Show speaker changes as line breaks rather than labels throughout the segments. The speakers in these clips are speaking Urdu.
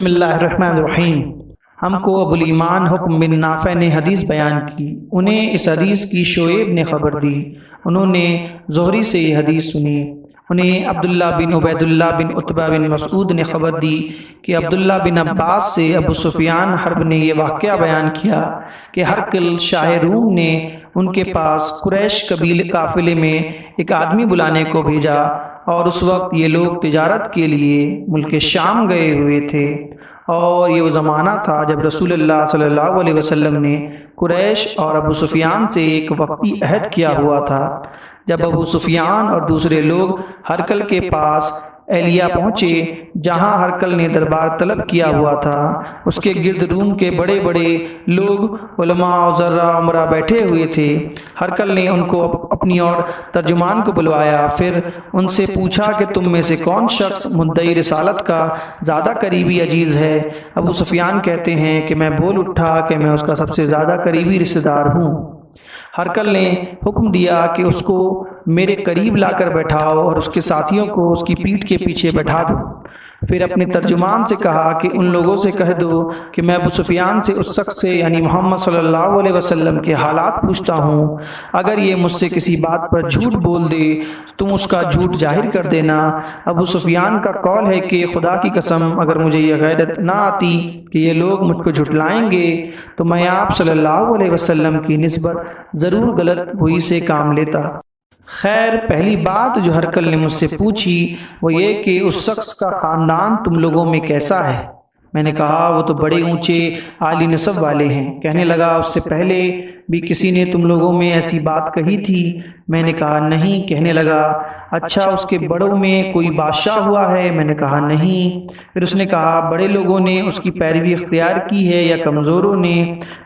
بسم اللہ الرحمن الرحیم۔ ہم کو ابو الایمان حکم بن نافع نے حدیث بیان کی، انہیں اس حدیث کی شعیب نے خبر دی، انہوں نے زہری سے یہ حدیث سنی، انہیں عبداللہ بن عبید اللہ بن عتبہ بن مسعود نے خبر دی کہ عبداللہ بن عباس سے ابو سفیان حرب نے یہ واقعہ بیان کیا کہ ہرقل شاہ روم نے ان کے پاس قریش قبیلے قافلے میں ایک آدمی بلانے کو بھیجا، اور اس وقت یہ لوگ تجارت کے لیے ملک شام گئے ہوئے تھے، اور یہ وہ زمانہ تھا جب رسول اللہ صلی اللہ علیہ وسلم نے قریش اور ابو سفیان سے ایک وقتی عہد کیا ہوا تھا۔ جب ابو سفیان اور دوسرے لوگ ہرقل کے پاس ایلیا پہنچے جہاں ہرقل نے دربار طلب کیا ہوا تھا، اس کے گرد روم کے بڑے بڑے لوگ علماء و ذرا عمرہ بیٹھے ہوئے تھے۔ ہرقل نے ان کو اپنی اور ترجمان کو بلوایا، پھر ان سے پوچھا کہ تم میں سے کون شخص مدعی رسالت کا زیادہ قریبی عزیز ہے؟ ابو سفیان کہتے ہیں کہ میں بول اٹھا کہ میں اس کا سب سے زیادہ قریبی رشتہ دار ہوں۔ ہرقل نے حکم دیا کہ اس کو میرے قریب لا کر بیٹھاؤ اور اس کے ساتھیوں کو اس کی پیٹھ کے پیچھے بیٹھا دو۔ پھر اپنے ترجمان سے کہا کہ ان لوگوں سے کہہ دو کہ میں ابو سفیان سے اس شخص سے یعنی محمد صلی اللہ علیہ وسلم کے حالات پوچھتا ہوں، اگر یہ مجھ سے کسی بات پر جھوٹ بول دے تم اس کا جھوٹ ظاہر کر دینا۔ ابو سفیان کا قول ہے کہ خدا کی قسم اگر مجھے یہ غیرت نہ آتی کہ یہ لوگ مجھ کو جھٹلائیں گے تو میں آپ صلی اللہ علیہ وسلم کی نسبت ضرور غلط ہوئی سے کام لیتا۔ خیر، پہلی بات جو ہرقل نے مجھ سے پوچھی وہ یہ کہ اس شخص کا خاندان تم لوگوں میں کیسا ہے؟ میں نے کہا وہ تو بڑے اونچے عالی نسب والے ہیں۔ کہنے لگا اس سے پہلے بھی کسی نے تم لوگوں میں ایسی بات کہی تھی؟ میں نے کہا نہیں۔ کہنے لگا اچھا اس کے بڑوں میں کوئی بادشاہ ہوا ہے؟ میں نے کہا نہیں۔ پھر اس نے کہا بڑے لوگوں نے اس کی پیروی اختیار کی ہے یا کمزوروں نے؟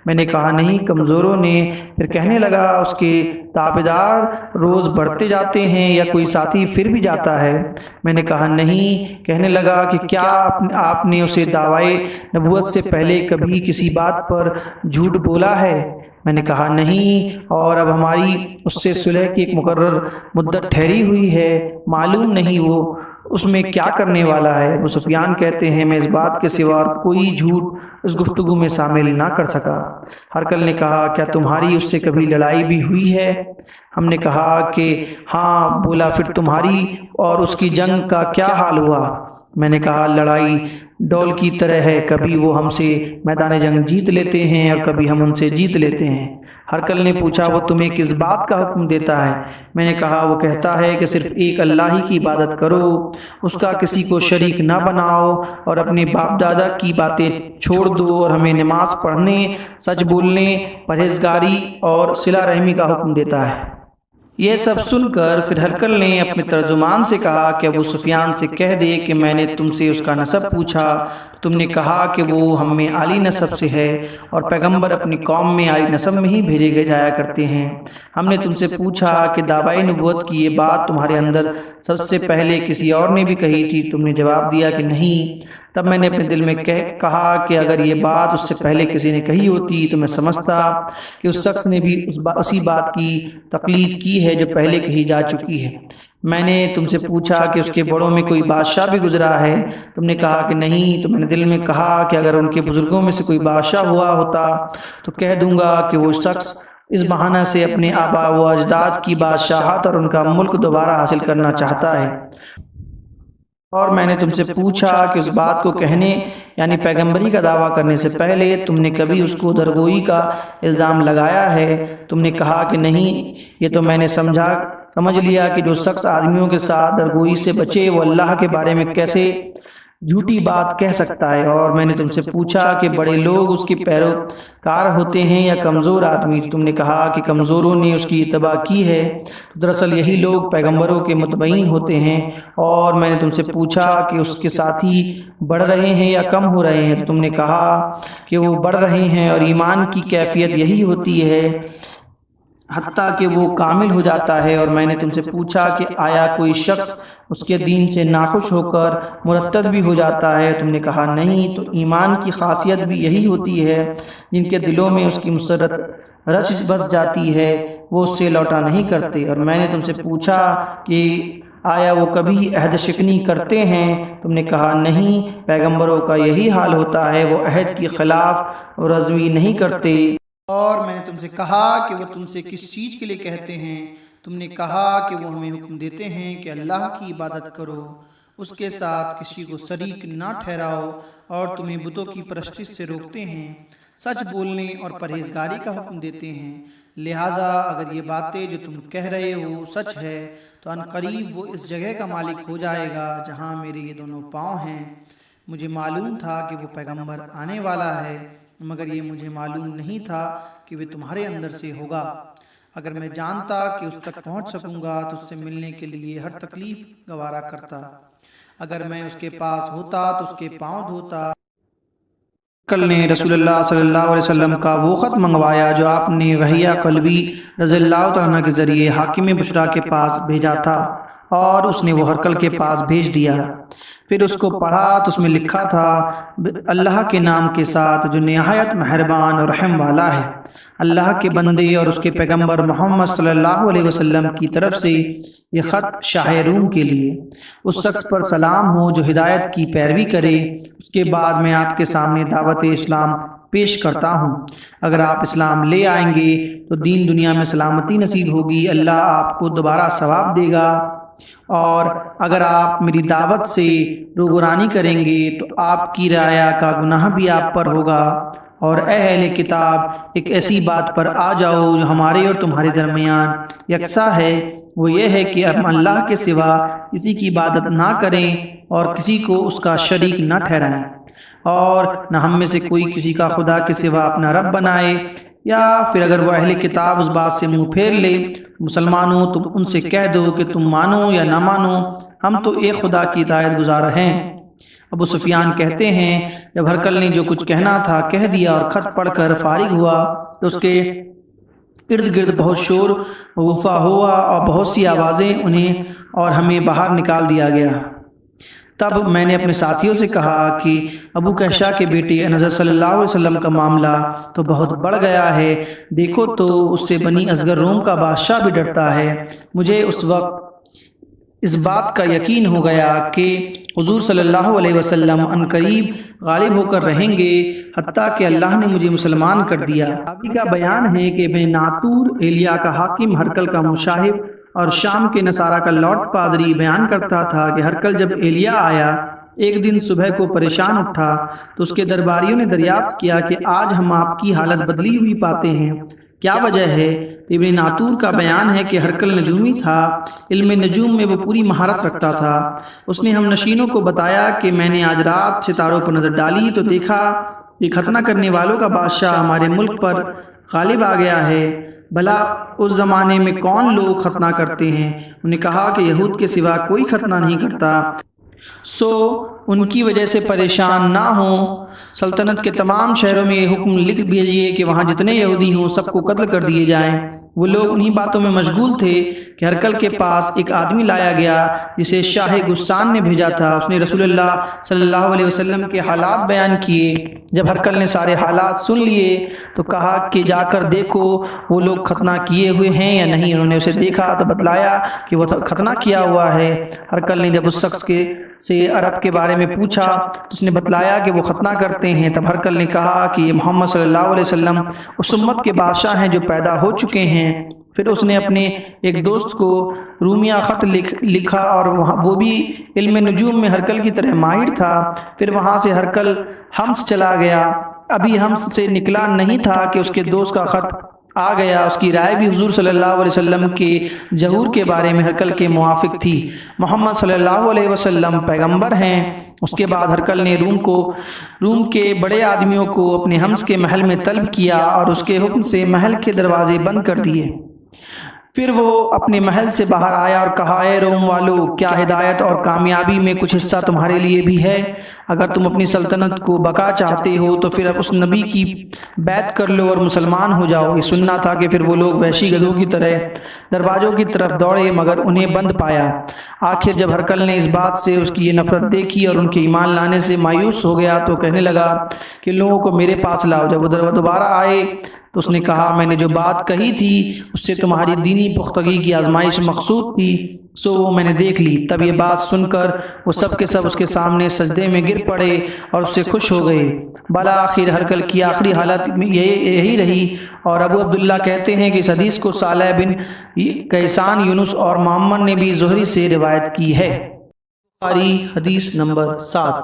میں نے کہا نہیں، کمزوروں نے۔ پھر کہنے لگا اس کے تابعدار روز بڑھتے جاتے ہیں یا کوئی ساتھی پھر بھی جاتا ہے؟ میں نے کہا نہیں۔ کہنے لگا کہ کیا آپ نے اسے دعوی نبوت سے پہلے کبھی کسی بات پر جھوٹ بولا ہے؟ میں نے کہا نہیں، اور اب ہماری اس سے صلح کی ایک مقرر مدت ٹھہری ہوئی ہے، معلوم نہیں وہ اس میں کیا کرنے والا ہے۔ ابو سفیان کہتے ہیں میں اس بات کے سوا کوئی جھوٹ اس گفتگو میں شامل نہ کر سکا۔ ہرقل نے کہا کیا تمہاری اس سے کبھی لڑائی بھی ہوئی ہے؟ ہم نے کہا کہ ہاں۔ بولا پھر تمہاری اور اس کی جنگ کا کیا حال ہوا؟ میں نے کہا لڑائی ڈول کی طرح ہے، کبھی وہ ہم سے میدان جنگ جیت لیتے ہیں اور کبھی ہم ان سے جیت لیتے ہیں۔ ہرقل نے پوچھا وہ تمہیں کس بات کا حکم دیتا ہے؟ میں نے کہا وہ کہتا ہے کہ صرف ایک اللہ ہی کی عبادت کرو، اس کا کسی کو شریک نہ بناؤ، اور اپنے باپ دادا کی باتیں چھوڑ دو، اور ہمیں نماز پڑھنے، سچ بولنے، پرہیزگاری اور صلہ رحمی کا حکم دیتا ہے۔ یہ سب سن کر پھر ہرقل نے اپنے ترجمان سے کہا کہ ابو سفیان سے کہہ دے کہ میں نے تم سے اس کا نسب پوچھا، تم نے کہا کہ وہ ہم میں عالی نسب سے ہے، اور پیغمبر اپنی قوم میں عالی نسب میں ہی بھیجے جایا کرتے ہیں۔ ہم نے تم سے پوچھا کہ دعوی نبوت کی یہ بات تمہارے اندر سب سے پہلے کسی اور نے بھی کہی تھی؟ تم نے جواب دیا کہ نہیں۔ تب میں نے اپنے دل میں کہا کہ اگر یہ بات اس سے پہلے کسی نے کہی ہوتی تو میں سمجھتا کہ اس شخص نے بھی اسی بات کی تقلید کی ہے جو پہلے کہی جا چکی ہے۔ میں نے تم سے پوچھا کہ اس کے بڑوں میں کوئی بادشاہ بھی گزرا ہے؟ تم نے کہا کہ نہیں۔ تو میں نے دل میں کہا کہ اگر ان کے بزرگوں میں سے کوئی بادشاہ ہوا ہوتا تو کہہ دوں گا کہ وہ شخص اس بہانہ سے اپنے آبا و اجداد کی بادشاہت اور ان کا ملک دوبارہ حاصل کرنا چاہتا ہے۔ اور میں نے تم سے پوچھا کہ اس بات کو کہنے یعنی پیغمبری کا دعویٰ کرنے سے پہلے تم نے کبھی اس کو درگوئی کا الزام لگایا ہے؟ تم نے کہا کہ نہیں۔ یہ تو میں نے سمجھ لیا کہ جو شخص آدمیوں کے ساتھ درگوئی سے بچے وہ اللہ کے بارے میں کیسے جھوٹی بات کہہ سکتا ہے۔ اور میں نے تم سے پوچھا کہ بڑے لوگ اس کے پیروکار ہوتے ہیں یا کمزور آدمی؟ تم نے کہا کہ کمزوروں نے اس کی اتباع کی ہے۔ دراصل یہی لوگ پیغمبروں کے متبعین ہوتے ہیں۔ اور میں نے تم سے پوچھا کہ اس کے ساتھی بڑھ رہے ہیں یا کم ہو رہے ہیں؟ تم نے کہا کہ وہ بڑھ رہے ہیں، اور ایمان کی کیفیت یہی ہوتی ہے حتیٰ کہ وہ کامل ہو جاتا ہے۔ اور میں نے تم سے پوچھا کہ آیا کوئی شخص اس کے دین سے ناخوش ہو کر مرتد بھی ہو جاتا ہے؟ تم نے کہا نہیں۔ تو ایمان کی خاصیت بھی یہی ہوتی ہے، جن کے دلوں میں اس کی مسرت رچ بس جاتی ہے وہ اس سے لوٹا نہیں کرتے۔ اور میں نے تم سے پوچھا کہ آیا وہ کبھی عہد شکنی کرتے ہیں؟ تم نے کہا نہیں، پیغمبروں کا یہی حال ہوتا ہے، وہ عہد کی خلاف ورزی نہیں کرتے۔
اور میں نے تم سے کہا کہ وہ تم سے کس چیز کے لیے کہتے ہیں؟ تم نے کہا کہ وہ ہمیں حکم دیتے ہیں کہ اللہ کی عبادت کرو، اس کے ساتھ کسی کو شریک نہ ٹھہراؤ، اور تمہیں بتوں کی پرستش سے روکتے ہیں، سچ بولنے اور پرہیزگاری کا حکم دیتے ہیں۔ لہٰذا اگر یہ باتیں جو تم کہہ رہے ہو سچ ہے تو ان قریب وہ اس جگہ کا مالک ہو جائے گا جہاں میرے یہ دونوں پاؤں ہیں۔ مجھے معلوم تھا کہ وہ پیغمبر آنے والا ہے، مگر یہ مجھے معلوم نہیں تھا کہ وہ تمہارے اندر سے ہوگا۔ اگر میں جانتا کہ اس تک پہنچ سکوں گا تو اس سے ملنے کے لیے ہر تکلیف گوارا کرتا۔ اگر میں اس کے پاس ہوتا تو اس کے پاؤں دھوتا۔
کل نے رسول اللہ صلی اللہ علیہ وسلم کا وہ خط منگوایا جو آپ نے وحیہ قلبی رضی اللہ تعالیٰ عنہ کے ذریعے حاکم بشریٰ کے پاس بھیجا تھا، اور اس نے وہ ہرقل کے پاس بھیج دیا۔ پھر اس کو پڑھا تو اس میں لکھا تھا، اللہ کے نام کے ساتھ جو نہایت مہربان اور رحم والا ہے۔ اللہ کے بندے اور اس کے پیغمبر محمد صلی اللہ علیہ وسلم کی طرف سے یہ خط شاہ روم کے لیے، اس شخص پر سلام ہو جو ہدایت کی پیروی کرے۔ اس کے بعد میں آپ کے سامنے دعوت اسلام پیش کرتا ہوں۔ اگر آپ اسلام لے آئیں گے تو دین دنیا میں سلامتی نصیب ہوگی، اللہ آپ کو دوبارہ ثواب دے گا، اور اگر آپ میری دعوت سے روگرانی کریں گے تو آپ کی رعایا کا گناہ بھی آپ پر ہوگا۔ اور اے اہل کتاب، ایک ایسی بات پر آ جاؤ جو ہمارے اور تمہارے درمیان یکساں ہے، وہ یہ ہے کہ ہم اللہ کے سوا کسی کی عبادت نہ کریں اور کسی کو اس کا شریک نہ ٹھہرائیں، اور نہ ہم میں سے کوئی کسی کا خدا کے سوا اپنا رب بنائے۔ یا پھر اگر وہ اہل کتاب اس بات سے منہ پھیر لے، مسلمانوں تم ان سے کہہ دو کہ تم مانو یا نہ مانو، ہم تو ایک خدا کی اطاعت گزار ہیں۔ ابو سفیان کہتے ہیں جب ہرقل نے جو کچھ کہنا تھا کہہ دیا اور خط پڑھ کر فارغ ہوا تو اس کے ارد گرد بہت شور وفا ہوا اور بہت سی آوازیں انہیں اور ہمیں باہر نکال دیا گیا۔ تب میں نے اپنے ساتھیوں سے کہا کہ ابو کہشا کے بیٹے حضرت صلی اللہ علیہ وسلم کا معاملہ تو بہت بڑھ گیا ہے، دیکھو تو اس سے بنی اصغر روم کا بادشاہ بھی ڈرتا ہے۔ مجھے اس وقت اس بات کا یقین ہو گیا کہ حضور صلی اللہ علیہ وسلم ان قریب غالب ہو کر رہیں گے، حتیٰ کہ اللہ نے مجھے مسلمان کر دیا۔ ابھی کا بیان ہے کہ ابن ناطور ایلیا کا حاکم ہرقل کا مشاہب اور شام کے نصارہ کا لارڈ پادری بیان کرتا تھا کہ ہرقل جب ایلیا آیا ایک دن صبح کو پریشان اٹھا تو اس کے درباریوں نے دریافت کیا کہ آج ہم آپ کی حالت بدلی ہوئی پاتے ہیں، کیا وجہ ہے؟ ابن ناطور کا بیان ہے کہ ہرقل نجومی تھا، علم نجوم میں وہ پوری مہارت رکھتا تھا۔ اس نے ہم نشینوں کو بتایا کہ میں نے آج رات ستاروں پر نظر ڈالی تو دیکھا کہ ختنہ کرنے والوں کا بادشاہ ہمارے ملک پر غالب آ گیا ہے۔ بھلا اس زمانے میں کون لوگ ختنہ کرتے ہیں؟ انہوں نے کہا کہ یہود کے سوا کوئی ختنہ نہیں کرتا، سو ان کی وجہ سے پریشان نہ ہوں۔ سلطنت کے تمام شہروں میں یہ حکم لکھ بھیجیے کہ وہاں جتنے یہودی ہوں سب کو قتل کر دیے جائیں۔ وہ لوگ انہی باتوں میں مشغول تھے کہ ہرقل کے پاس ایک آدمی لایا گیا جسے شاہ غسان نے بھیجا تھا۔ اس نے رسول اللہ صلی اللہ علیہ وسلم کے حالات بیان کیے۔ جب ہرقل نے سارے حالات سن لیے تو کہا کہ جا کر دیکھو وہ لوگ ختنہ کیے ہوئے ہیں یا نہیں۔ انہوں نے اسے دیکھا تو بتلایا کہ وہ ختنہ کیا ہوا ہے۔ ہرقل نے جب اس شخص سے عرب کے بارے میں پوچھا تو اس نے بتلایا کہ وہ ختنہ کرتے ہیں۔ تب ہرقل نے کہا کہ یہ محمد صلی اللہ علیہ وسلم اس امت کے بادشاہ ہیں جو پیدا ہو چکے ہیں۔ پھر اس نے اپنے ایک دوست کو رومیہ خط لکھا اور وہ بھی علم نجوم میں ہرقل کی طرح ماہر تھا۔ پھر وہاں سے ہرقل حمص چلا گیا، ابھی حمص سے نکلا نہیں تھا کہ اس کے دوست کا خط آ گیا۔ اس کی رائے بھی حضور صلی اللہ علیہ وسلم کے ظہور کے بارے میں ہرقل کے موافق تھی۔ محمد صلی اللہ علیہ وسلم پیغمبر ہیں۔ اس کے بعد ہرقل نے روم کے بڑے آدمیوں کو اپنے حمص کے محل میں طلب کیا اور اس کے حکم سے محل کے دروازے بند کر دیے۔ پھر وہ اپنے محل سے باہر آیا اور کہا، اے روم والو، کیا ہدایت اور کامیابی میں کچھ حصہ تمہارے لیے بھی ہے؟ اگر تم اپنی سلطنت کو بقا چاہتے ہو تو پھر اب اس نبی کی بیعت کر لو اور مسلمان ہو جاؤ۔ یہ سننا تھا کہ پھر وہ لوگ وحشی گدھوں کی طرح دروازوں کی طرف دوڑے مگر انہیں بند پایا۔ آخر جب ہرقل نے اس بات سے اس کی یہ نفرت دیکھی اور ان کے ایمان لانے سے مایوس ہو گیا تو کہنے لگا کہ لوگوں کو میرے پاس لاؤ۔ جب وہ دوبارہ آئے تو اس نے کہا میں نے جو بات کہی تھی اس سے تمہاری دینی پختگی کی آزمائش مقصود تھی، سو وہ میں نے دیکھ لی۔ تب یہ بات سن کر وہ سب کے سب اس کے سامنے سجدے میں گر پڑے اور اس سے خوش ہو گئے۔ بالآخر ہرقل کی آخری حالت یہی رہی، اور ابو عبداللہ کہتے ہیں کہ اس حدیث کو صالح بن کیسان، یونس اور محمد نے بھی زہری سے روایت کی ہے۔ بخاری حدیث نمبر 7۔